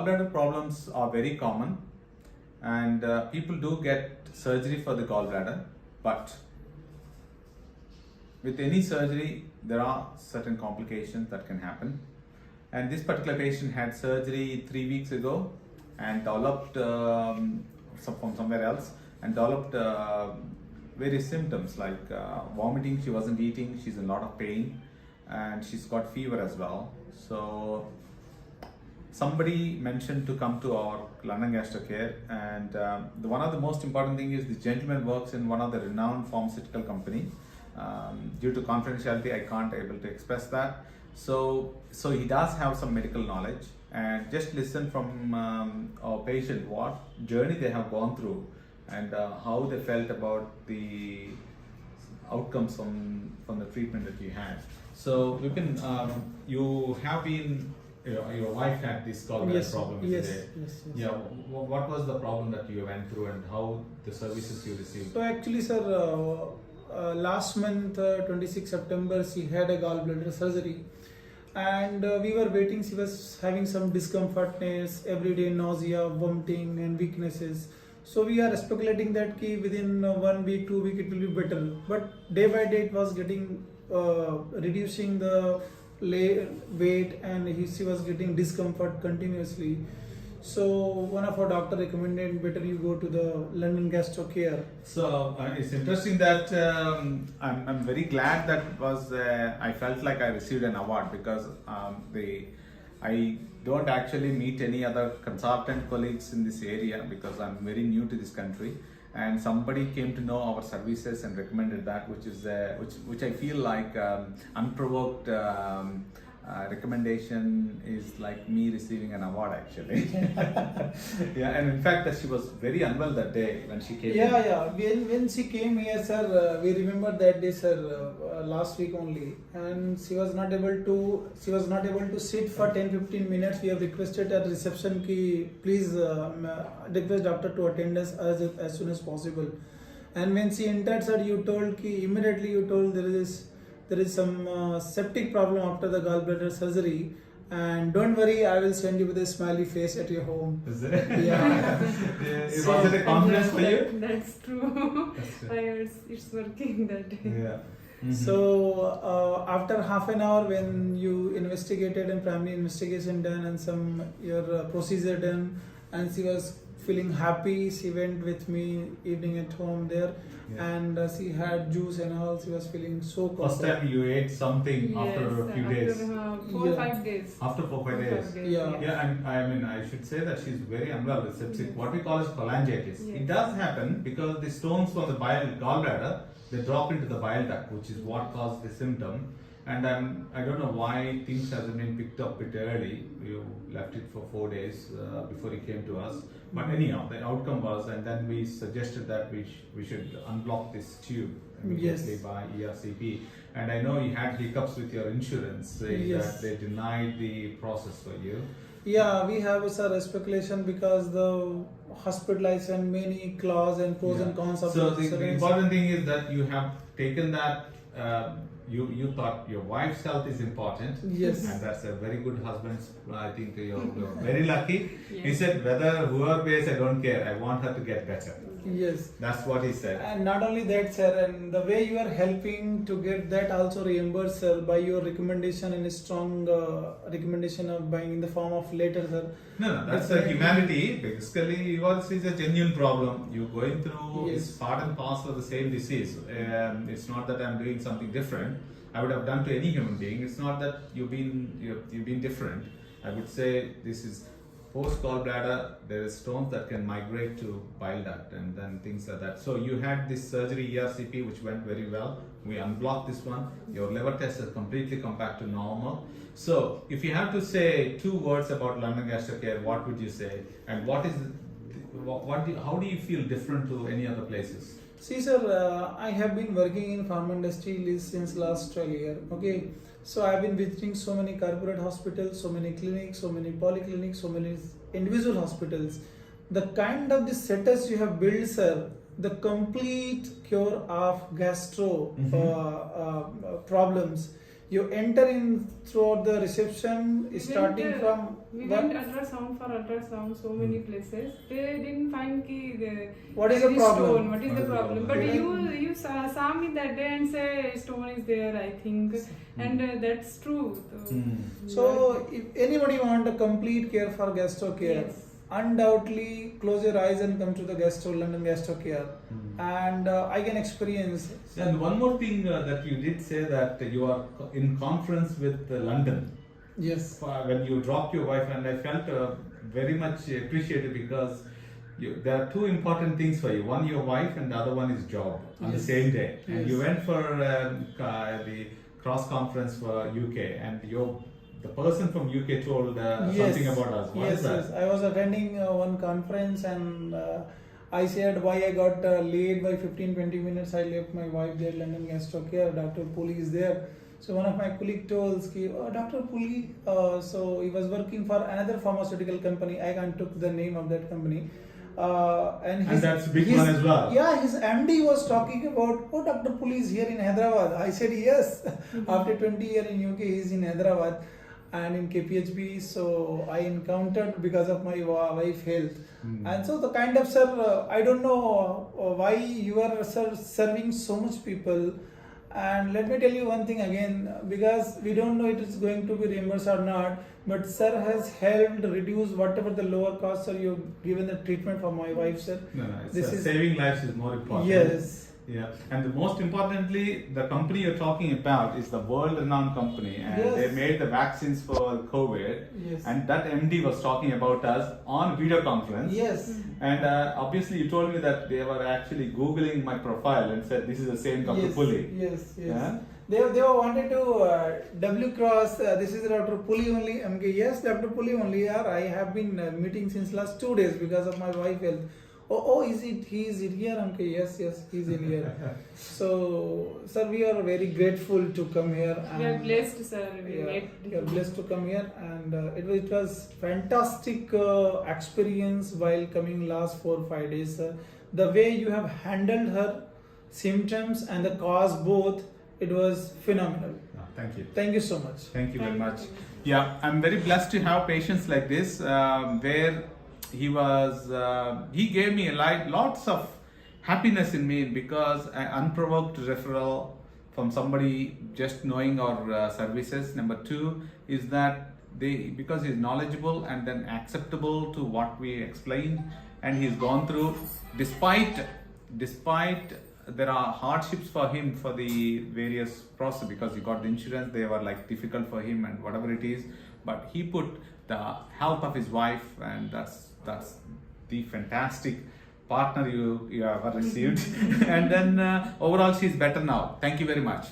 gallbladder problems are very common, and people do get surgery for the gallbladder, but with any surgery there are certain complications that can happen. And this particular patient had surgery 3 weeks ago and developed from somewhere else, and developed various symptoms like vomiting. She wasn't eating, she's in a lot of pain, and she's got fever as well. So somebody mentioned to come to our London Gastro Care, and one of the most important thing is the gentleman works in one of the renowned pharmaceutical company. Due to confidentiality, I can't able to express that. So he does have some medical knowledge, and just listen from our patient what journey they have gone through, and how they felt about the outcomes from the treatment that you had. So you have been, your wife had this gallbladder problem. Yes. Yeah. What was the problem that you went through, and how the services you received? So actually, sir, last month, 26 September, she had a gallbladder surgery, and we were waiting. She was having some discomfortness, everyday nausea, vomiting, and weaknesses. So we are speculating that within 1 week, 2 weeks, it will be better. But day by day, it was getting reducing the weight, and she was getting discomfort continuously. So one of our doctor recommended better you go to the London Gastro Care. So it's interesting that I'm very glad that was I felt like I received an award, because I don't actually meet any other consultant colleagues in this area, because I'm very new to this country, and somebody came to know our services and recommended that, which I feel like unprovoked recommendation is like me receiving an award actually. Yeah, and in fact that she was very unwell that day when she came. Yeah. When she came here, sir, we remember that day, sir, last week only, and she was not able to sit for 10-15 minutes. We have requested at reception ki please request doctor to attend us as soon as possible. And when she entered, sir, immediately you told there is some septic problem after the gallbladder surgery, and don't worry, I will send you with a smiley face at your home. Is it? Yeah. Was it a confidence for you? That's true. It's working that day. Yeah. Mm-hmm. So after half an hour, when you investigated and primary investigation done and your procedure done, and she was feeling happy, she went with me evening at home there. Yeah. And she had juice and all. She was feeling so comfortable. First time you ate something after a few days. After 4 or 5 days. After 4 or 5 days. Yeah, and I mean, I should say that she's very unwell with sepsis. Yes. What we call is cholangitis. Yes. It does happen because the stones from the gallbladder, they drop into the bile duct, which is what caused the symptom. And I don't know why things hasn't been picked up a bit early. You left it for 4 days before it came to us. But anyhow, the outcome was, and then we suggested that we should unblock this tube immediately. Yes. By ERCP. And I know you had hiccups with your insurance, saying that they denied the process for you. Yeah, we have a speculation because the hospitalization, many clause and pros and cons of so the important thing is that you have taken that. You thought your wife's health is important. Yes. And that's a very good husband. I think you're very lucky. Yes. He said, whether whoever pays, I don't care. I want her to get better. Yes. That's what he said. And not only that, sir, and the way you are helping to get that also reimbursed, sir, by your recommendation and a strong recommendation of buying in the form of letter, sir. No, that's the humanity. Basically, yours is a genuine problem. You're going through is part and parcel of the same disease. It's not that I'm doing something different. I would have done to any human being. It's not that you've been different. I would say this is post gallbladder. There is stones that can migrate to bile duct and then things like that. So you had this surgery ERCP which went very well. We unblocked this one. Your liver test has completely come back to normal. So if you have to say 2 words about London Gastro Care, what would you say? And how do you feel different to any other places? See, sir, I have been working in pharma industry since last 12 years. Okay, so I have been visiting so many corporate hospitals, so many clinics, so many polyclinics, so many individual hospitals. The kind of the setups you have built, sir, the complete cure of gastro problems. You enter in throughout the reception, starting from we what? went ultrasound so many places. They didn't find What is there the problem? stone. What is the problem? But Yeah. you saw me that day and say stone is there, I think, and that's true. So, if anybody want a complete care for Gastro Care, Yes. undoubtedly close your eyes and come to the London Gastro Care, and I can experience. And one more thing that you did say that you are in conference with London. Yes. When you dropped your wife, and I felt very much appreciated because there are two important things for you. One, your wife, and the other one is job on the Yes. same day. And Yes. you went for the cross conference for UK, and the person from UK told something about us. What is that? Yes. I was attending one conference and I said why I got late by 15-20 minutes. I left my wife there, London Gastro Care. Dr. Puli is there. So one of my colleague told, Dr. Puli, so he was working for another pharmaceutical company. I can't took the name of that company. And that's big one as well. Yeah, his MD was talking about, Dr. Puli is here in Hyderabad. I said yes. After 20 years in UK, he is in Hyderabad and in KPHB. So I encountered because of my wife health. And so the kind of, sir, I don't know why you are, sir, serving so much people. And let me tell you one thing again, because we don't know it is going to be reimbursed or not, but sir has helped reduce whatever the lower costs are you've given the treatment for my wife, sir. No, saving lives is more important. Yes. Yeah, and the most importantly, the company you're talking about is the world-renowned company, and Yes. they made the vaccines for COVID. Yes. And that MD was talking about us on video conference. Yes. And obviously, you told me that they were actually googling my profile and said this is the same Dr. Yes. Puli. Yes. Yeah? They were wanted to double cross. This is Dr. Puli only. Yes, Dr. Puli only. I have been meeting since last 2 days because of my wife health. Is it? He is in here, Uncle? Yes, he's in here. So, sir, we are very grateful to come here. We are blessed, sir. We are blessed to come here, and it was fantastic experience while coming last 4 or 5 days, sir. The way you have handled her symptoms and the cause both, it was phenomenal. Thank you. Thank you so much. Thank you very much. Yeah, I'm very blessed to have patients like this, where he gave me lots of happiness in me because an unprovoked referral from somebody just knowing our services. Number two is that because he's knowledgeable and then acceptable to what we explained, and he's gone through, despite there are hardships for him for the various process because he got the insurance, they were like difficult for him and whatever it is, but he put the health of his wife, and that's the fantastic partner you ever received. And then overall she's better now. Thank you very much.